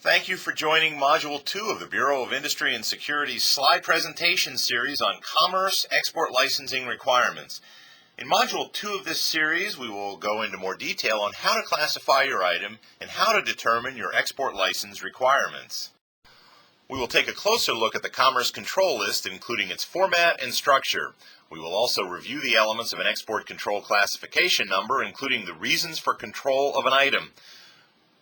Thank you for joining Module 2 of the Bureau of Industry and Security's slide presentation series on commerce export licensing requirements. In Module 2 of this series, we will go into more detail on how to classify your item and how to determine your export license requirements. We will take a closer look at the Commerce Control List, including its format and structure. We will also review the elements of an export control classification number, including the reasons for control of an item.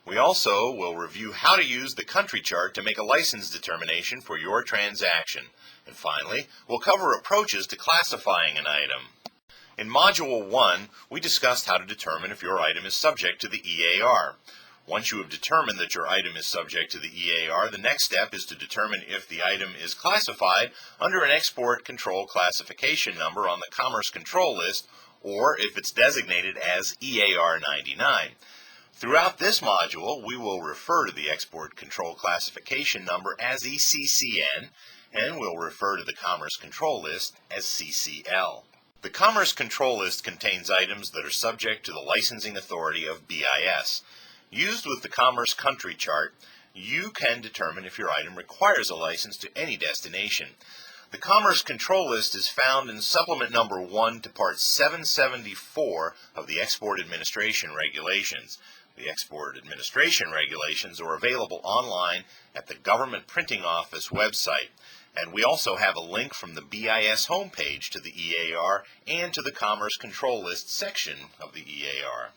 We also will review how to use the country chart to make a license determination for your transaction. And finally, we'll cover approaches to classifying an item. In Module 1, we discussed how to determine if your item is subject to the EAR. Once you have determined that your item is subject to the EAR, the next step is to determine if the item is classified under an export control classification number on the Commerce Control List, or if it's designated as EAR 99. Throughout this module, we will refer to the Export Control Classification Number as ECCN, and we'll refer to the Commerce Control List as CCL. The Commerce Control List contains items that are subject to the licensing authority of BIS. Used with the Commerce Country Chart, you can determine if your item requires a license to any destination. The Commerce Control List is found in Supplement Number 1 to Part 774 of the Export Administration Regulations. The Export Administration Regulations are available online at the Government Printing Office website, and we also have a link from the BIS homepage to the EAR and to the Commerce Control List section of the EAR.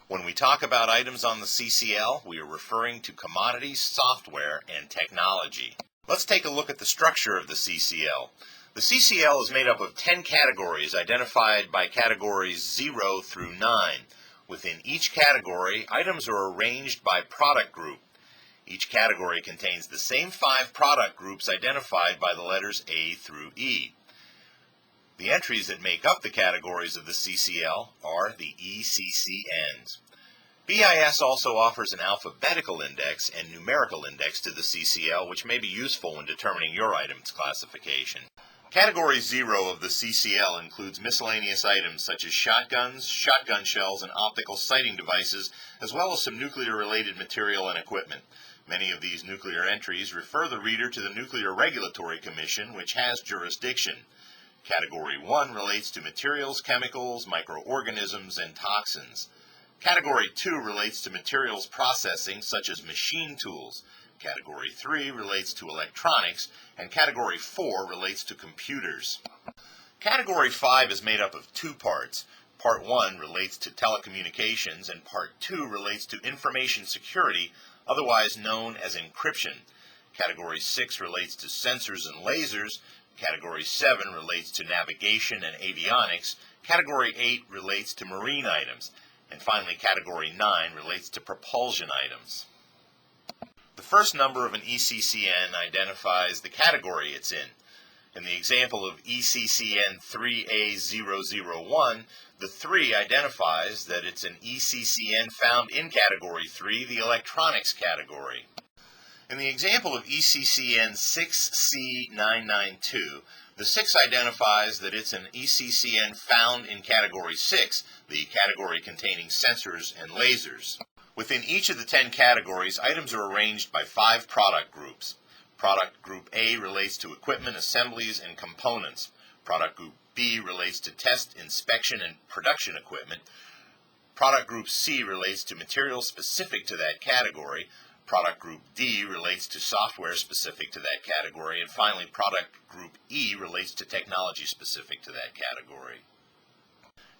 When we talk about items on the CCL, we are referring to commodities, software, and technology. Let's take a look at the structure of the CCL. The CCL is made up of 10 categories identified by categories 0 through 9. Within each category, items are arranged by product group. Each category contains the same 5 product groups identified by the letters A through E. The entries that make up the categories of the CCL are the ECCNs. BIS also offers an alphabetical index and numerical index to the CCL, which may be useful when determining your item's classification. Category 0 of the CCL includes miscellaneous items such as shotguns, shotgun shells, and optical sighting devices, as well as some nuclear-related material and equipment. Many of these nuclear entries refer the reader to the Nuclear Regulatory Commission, which has jurisdiction. Category 1 relates to materials, chemicals, microorganisms, and toxins. Category 2 relates to materials processing, such as machine tools. Category 3 relates to electronics, and Category 4 relates to computers. Category 5 is made up of 2 parts. Part 1 relates to telecommunications, and Part 2 relates to information security, otherwise known as encryption. Category 6 relates to sensors and lasers. Category 7 relates to navigation and avionics. Category 8 relates to marine items. And finally, Category 9 relates to propulsion items. The first number of an ECCN identifies the category it's in. In the example of ECCN 3A001, the 3 identifies that it's an ECCN found in Category 3, the electronics category. In the example of ECCN 6C992, the 6 identifies that it's an ECCN found in Category 6, the category containing sensors and lasers. Within each of the 10 categories, items are arranged by 5 product groups. Product Group A relates to equipment, assemblies, and components. Product Group B relates to test, inspection, and production equipment. Product Group C relates to materials specific to that category. Product Group D relates to software specific to that category. And finally, Product Group E relates to technology specific to that category.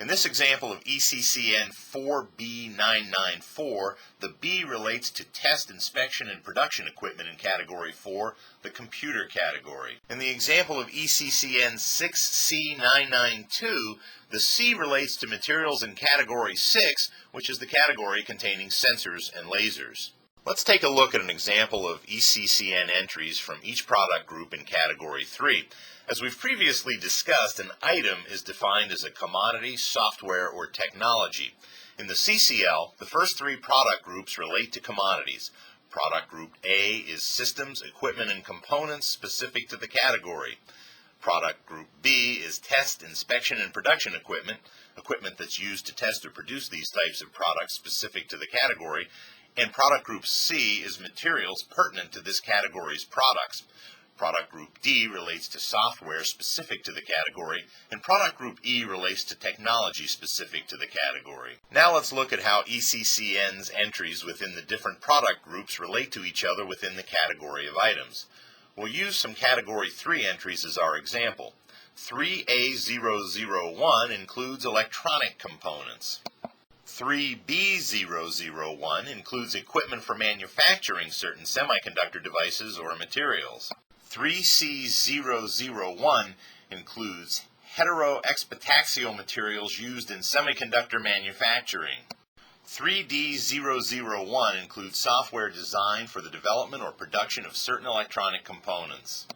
In this example of ECCN 4B994, the B relates to test, inspection, and production equipment in Category 4, the computer category. In the example of ECCN 6C992, the C relates to materials in Category 6, which is the category containing sensors and lasers. Let's take a look at an example of ECCN entries from each product group in Category 3. As we've previously discussed, an item is defined as a commodity, software, or technology. In the CCL, the first 3 product groups relate to commodities. Product Group A is systems, equipment, and components specific to the category. Product Group B is test, inspection, and production equipment, equipment that's used to test or produce these types of products specific to the category. and product group C is materials pertinent to this category's products. Product group D relates to software specific to the category, and product group E relates to technology specific to the category. Now let's look at how ECCN's entries within the different product groups relate to each other within the category of items. We'll use some Category 3 entries as our example. 3A001 includes electronic components. 3B001 includes equipment for manufacturing certain semiconductor devices or materials. 3C001 includes heteroexpitaxial materials used in semiconductor manufacturing. 3D001 includes software designed for the development or production of certain electronic components.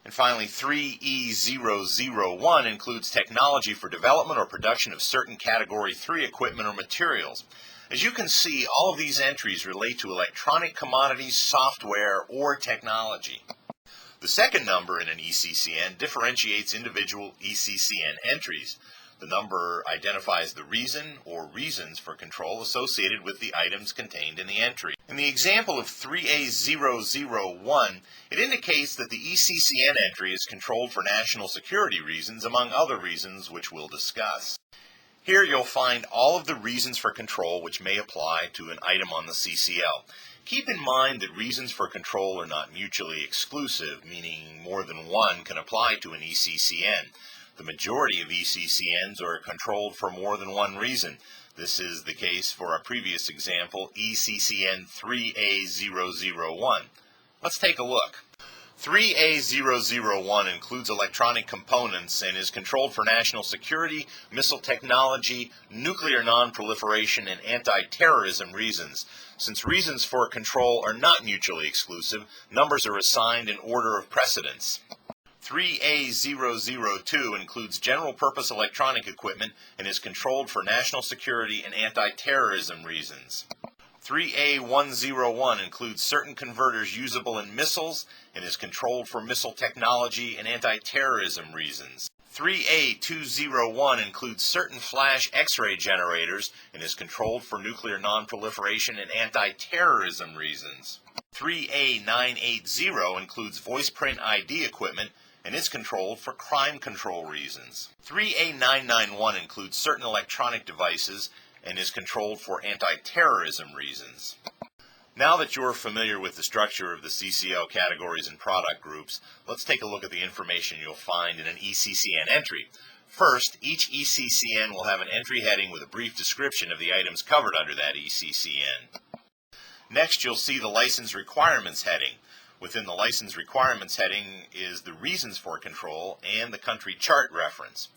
And finally, 3E001 includes technology for development or production of certain Category 3 equipment or materials. As you can see, all of these entries relate to electronic commodities, software, or technology. The second number in an ECCN differentiates individual ECCN entries. The number identifies the reason or reasons for control associated with the items contained in the entry. In the example of 3A001, it indicates that the ECCN entry is controlled for national security reasons, among other reasons which we'll discuss. Here you'll find all of the reasons for control which may apply to an item on the CCL. Keep in mind that reasons for control are not mutually exclusive, meaning more than one can apply to an ECCN. The majority of ECCNs are controlled for more than one reason. This is the case for our previous example, ECCN 3A001. Let's take a look. 3A001 includes electronic components and is controlled for national security, missile technology, nuclear non-proliferation, and anti-terrorism reasons. Since reasons for control are not mutually exclusive, numbers are assigned in order of precedence. 3A002 includes general-purpose electronic equipment and is controlled for national security and anti-terrorism reasons. 3A101 includes certain converters usable in missiles and is controlled for missile technology and anti-terrorism reasons. 3A201 includes certain flash X-ray generators and is controlled for nuclear non-proliferation and anti-terrorism reasons. 3A980 includes voice print ID equipment and is controlled for crime control reasons. 3A991 includes certain electronic devices and is controlled for anti-terrorism reasons. Now that you're familiar with the structure of the CCL categories and product groups, let's take a look at the information you'll find in an ECCN entry. First, each ECCN will have an entry heading with a brief description of the items covered under that ECCN. Next, you'll see the License Requirements heading. Within the License Requirements heading is the Reasons for Control and the Country Chart reference.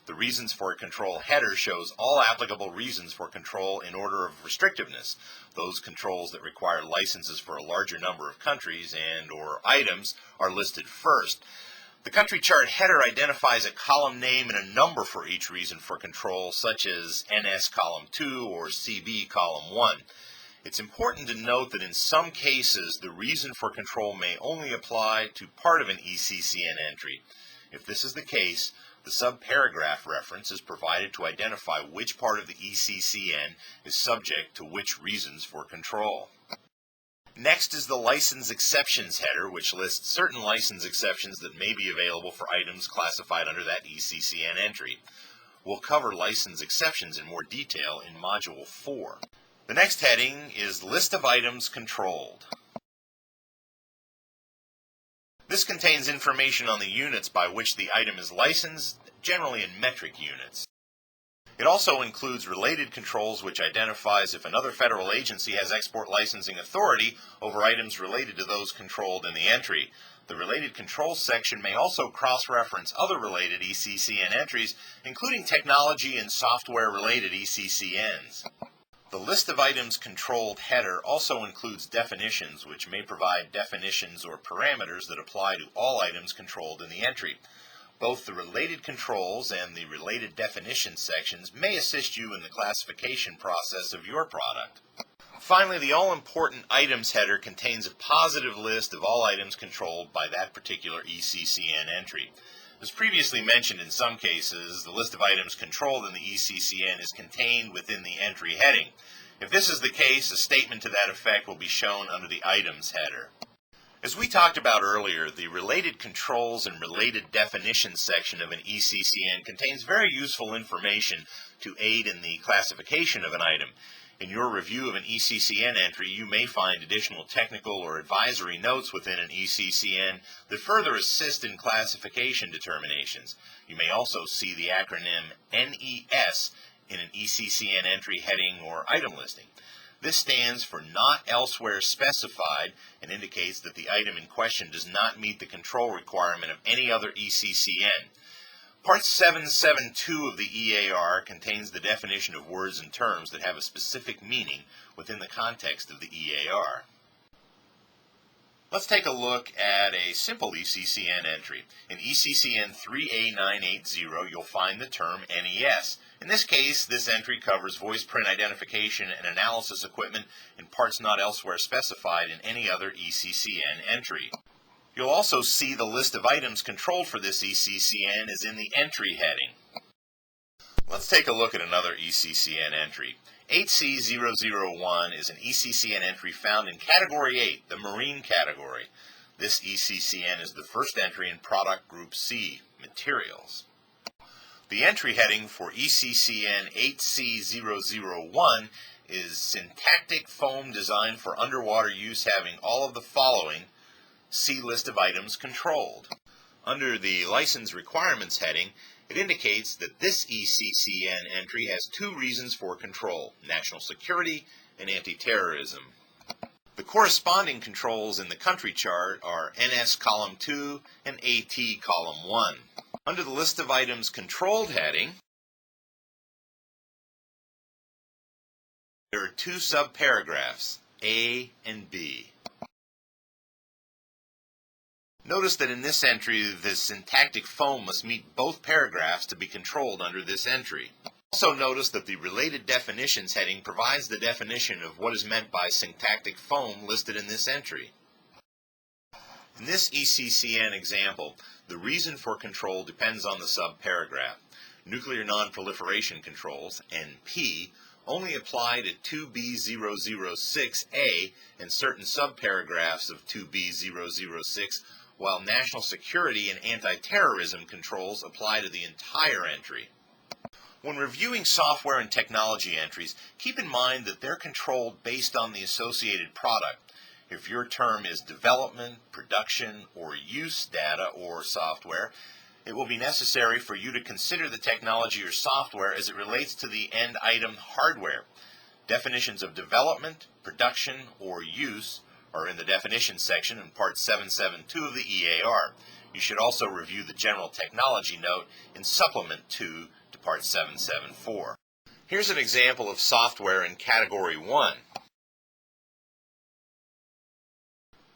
The Reasons for Control header shows all applicable reasons for control in order of restrictiveness. Those controls that require licenses for a larger number of countries and/or items are listed first. The Country Chart header identifies a column name and a number for each reason for control, such as NS column 2 or CB column 1. It's important to note that in some cases, the reason for control may only apply to part of an ECCN entry. If this is the case, the subparagraph reference is provided to identify which part of the ECCN is subject to which reasons for control. Next is the License Exceptions header, which lists certain license exceptions that may be available for items classified under that ECCN entry. We'll cover license exceptions in more detail in Module 4. The next heading is List of Items Controlled. This contains information on the units by which the item is licensed, generally in metric units. It also includes related controls which identifies if another federal agency has export licensing authority over items related to those controlled in the entry. The Related Controls section may also cross-reference other related ECCN entries, including technology and software-related ECCNs. The List of Items Controlled header also includes definitions, which may provide definitions or parameters that apply to all items controlled in the entry. Both the Related Controls and the Related Definitions sections may assist you in the classification process of your product. Finally, the all-important Items header contains a positive list of all items controlled by that particular ECCN entry. As previously mentioned, in some cases, the list of items controlled in the ECCN is contained within the entry heading. If this is the case, a statement to that effect will be shown under the Items header. As we talked about earlier, the Related Controls and Related Definitions section of an ECCN contains very useful information to aid in the classification of an item. In your review of an ECCN entry, you may find additional technical or advisory notes within an ECCN that further assist in classification determinations. You may also see the acronym NES in an ECCN entry heading or item listing. This stands for Not Elsewhere Specified and indicates that the item in question does not meet the control requirement of any other ECCN. Part 772 of the EAR contains the definition of words and terms that have a specific meaning within the context of the EAR. Let's take a look at a simple ECCN entry. In ECCN 3A980, you'll find the term NES. In this case, this entry covers voice print identification and analysis equipment in parts not elsewhere specified in any other ECCN entry. You'll also see the list of items controlled for this ECCN is in the Entry heading. Let's take a look at another ECCN entry. 8C001 is an ECCN entry found in Category 8, the Marine category. This ECCN is the first entry in Product Group C, Materials. The entry heading for ECCN 8C001 is Syntactic Foam Designed for Underwater Use having all of the following. See List of Items Controlled. Under the License Requirements heading, it indicates that this ECCN entry has two reasons for control: national security and anti-terrorism. The corresponding controls in the country chart are NS Column 2 and AT Column 1. Under the List of Items Controlled heading, there are two subparagraphs, A and B. Notice that in this entry, the syntactic foam must meet both paragraphs to be controlled under this entry. Also notice that the Related Definitions heading provides the definition of what is meant by syntactic foam listed in this entry. In this ECCN example, the reason for control depends on the subparagraph. Nuclear non-proliferation controls, NP, only apply to 2B006A and certain subparagraphs of 2B006, while national security and anti-terrorism controls apply to the entire entry. When reviewing software and technology entries, keep in mind that they're controlled based on the associated product. If your term is development, production, or use data or software, it will be necessary for you to consider the technology or software as it relates to the end item hardware. Definitions of development, production, or use are in the definitions section in Part 772 of the EAR. You should also review the general technology note in Supplement 2 to Part 774. Here's an example of software in Category 1.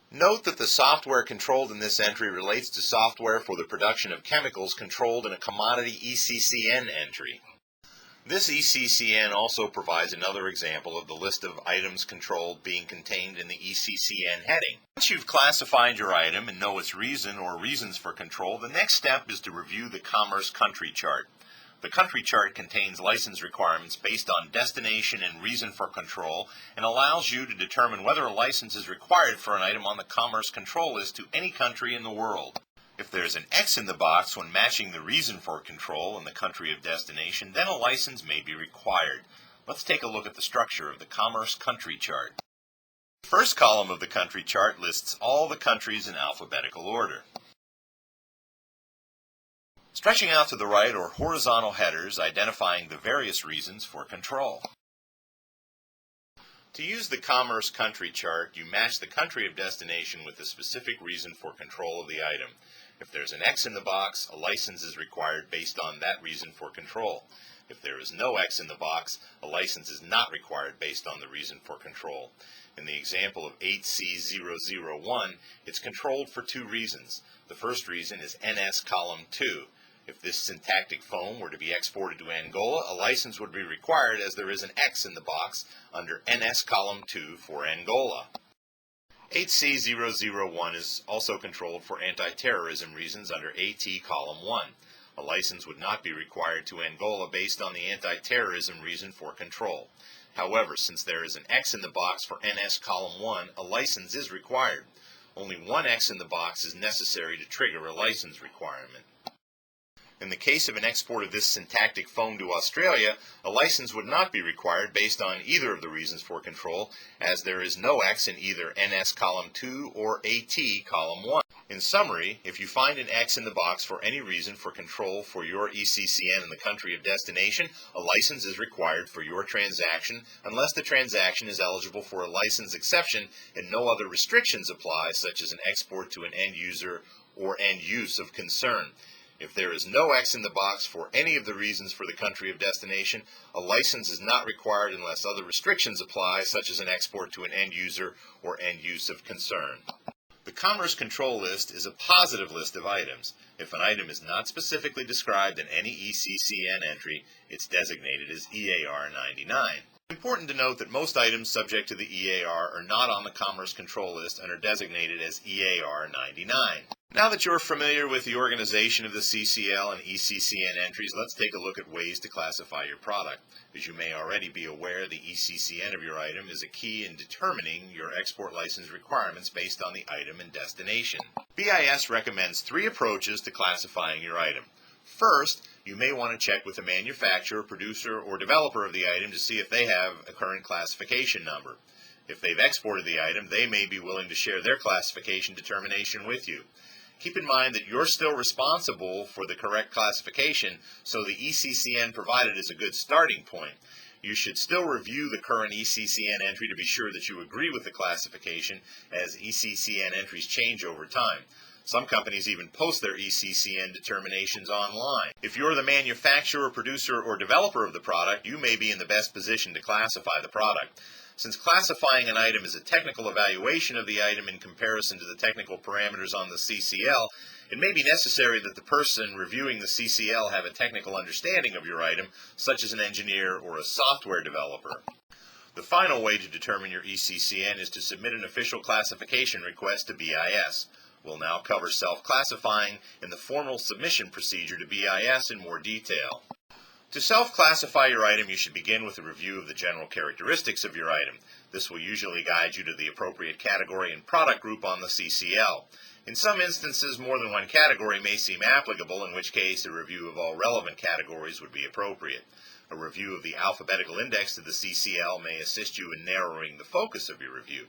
Note that the software controlled in this entry relates to software for the production of chemicals controlled in a commodity ECCN entry. This ECCN also provides another example of the list of items controlled being contained in the ECCN heading. Once you've classified your item and know its reason or reasons for control, the next step is to review the Commerce Country Chart. The country chart contains license requirements based on destination and reason for control and allows you to determine whether a license is required for an item on the Commerce Control List to any country in the world. If there's an X in the box when matching the reason for control in the country of destination, then a license may be required. Let's take a look at the structure of the Commerce Country Chart. The first column of the country chart lists all the countries in alphabetical order. Stretching out to the right are horizontal headers identifying the various reasons for control. To use the Commerce Country Chart, you match the country of destination with the specific reason for control of the item. If there's an X in the box, a license is required based on that reason for control. If there is no X in the box, a license is not required based on the reason for control. In the example of 8C001, it's controlled for two reasons. The first reason is NS Column 2. If this syntactic foam were to be exported to Angola, a license would be required as there is an X in the box under NS Column 2 for Angola. 8C001 is also controlled for anti-terrorism reasons under AT Column 1. A license would not be required to Angola based on the anti-terrorism reason for control. However, since there is an X in the box for NS column 1, a license is required. Only one X in the box is necessary to trigger a license requirement. In the case of an export of this syntactic phone to Australia, a license would not be required based on either of the reasons for control, as there is no X in either NS column 2 or AT column 1. In summary, if you find an X in the box for any reason for control for your ECCN in the country of destination, a license is required for your transaction unless the transaction is eligible for a license exception and no other restrictions apply, such as an export to an end user or end use of concern. If there is no X in the box for any of the reasons for the country of destination, a license is not required unless other restrictions apply, such as an export to an end user or end use of concern. The Commerce Control List is a positive list of items. If an item is not specifically described in any ECCN entry, it's designated as EAR 99. It's important to note that most items subject to the EAR are not on the Commerce Control List and are designated as EAR 99. Now that you're familiar with the organization of the CCL and ECCN entries, let's take a look at ways to classify your product. As you may already be aware, the ECCN of your item is a key in determining your export license requirements based on the item and destination. BIS recommends 3 approaches to classifying your item. First, you may want to check with the manufacturer, producer, or developer of the item to see if they have a current classification number. If they've exported the item, they may be willing to share their classification determination with you. Keep in mind that you're still responsible for the correct classification, so the ECCN provided is a good starting point. You should still review the current ECCN entry to be sure that you agree with the classification, as ECCN entries change over time. Some companies even post their ECCN determinations online. If you're the manufacturer, producer, or developer of the product, you may be in the best position to classify the product. Since classifying an item is a technical evaluation of the item in comparison to the technical parameters on the CCL, it may be necessary that the person reviewing the CCL have a technical understanding of your item, such as an engineer or a software developer. The final way to determine your ECCN is to submit an official classification request to BIS. We'll now cover self-classifying and the formal submission procedure to BIS in more detail. To self-classify your item, you should begin with a review of the general characteristics of your item. This will usually guide you to the appropriate category and product group on the CCL. In some instances, more than one category may seem applicable, in which case a review of all relevant categories would be appropriate. A review of the alphabetical index to the CCL may assist you in narrowing the focus of your review.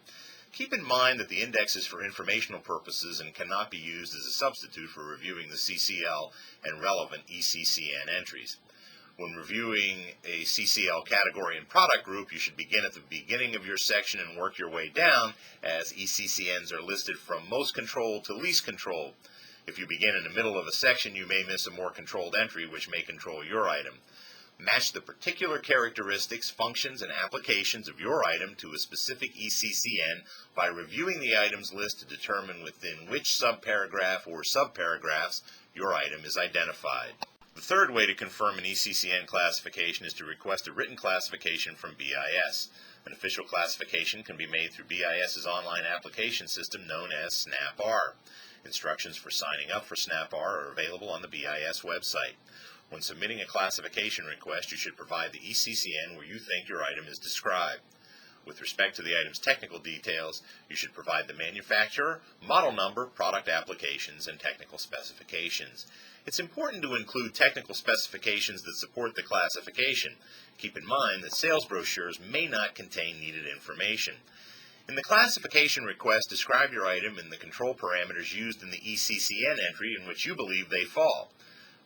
Keep in mind that the index is for informational purposes and cannot be used as a substitute for reviewing the CCL and relevant ECCN entries. When reviewing a CCL category and product group, you should begin at the beginning of your section and work your way down, as ECCNs are listed from most controlled to least controlled. If you begin in the middle of a section, you may miss a more controlled entry which may control your item. Match the particular characteristics, functions, and applications of your item to a specific ECCN by reviewing the items list to determine within which subparagraph or subparagraphs your item is identified. The third way to confirm an ECCN classification is to request a written classification from BIS. An official classification can be made through BIS's online application system known as SNAP-R. Instructions for signing up for SNAP-R are available on the BIS website. When submitting a classification request, you should provide the ECCN where you think your item is described. With respect to the item's technical details, you should provide the manufacturer, model number, product applications, and technical specifications. It's important to include technical specifications that support the classification. Keep in mind that sales brochures may not contain needed information. In the classification request, describe your item and the control parameters used in the ECCN entry in which you believe they fall.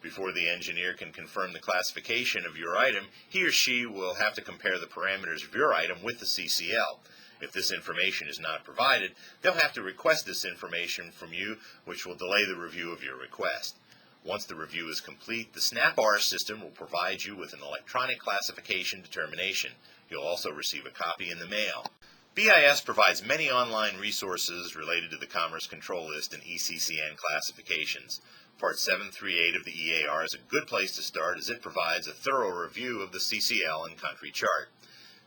Before the engineer can confirm the classification of your item, he or she will have to compare the parameters of your item with the CCL. If this information is not provided, they'll have to request this information from you, which will delay the review of your request. Once the review is complete, the SNAP-R system will provide you with an electronic classification determination. You'll also receive a copy in the mail. BIS provides many online resources related to the Commerce Control List and ECCN classifications. Part 738 of the EAR is a good place to start, as it provides a thorough review of the CCL and country chart.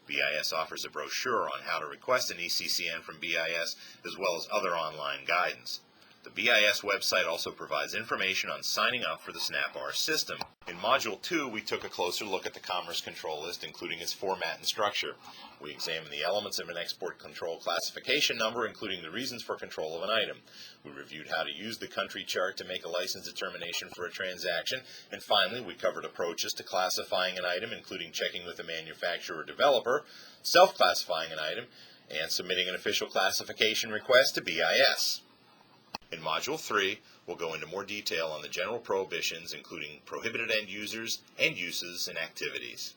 BIS offers a brochure on how to request an ECCN from BIS, as well as other online guidance. The BIS website also provides information on signing up for the SNAP-R system. In Module 2, we took a closer look at the Commerce Control List, including its format and structure. We examined the elements of an export control classification number, including the reasons for control of an item. We reviewed how to use the country chart to make a license determination for a transaction. And finally, we covered approaches to classifying an item, including checking with the manufacturer or developer, self-classifying an item, and submitting an official classification request to BIS. In Module 3, we'll go into more detail on the general prohibitions, including prohibited end users, end uses, and activities.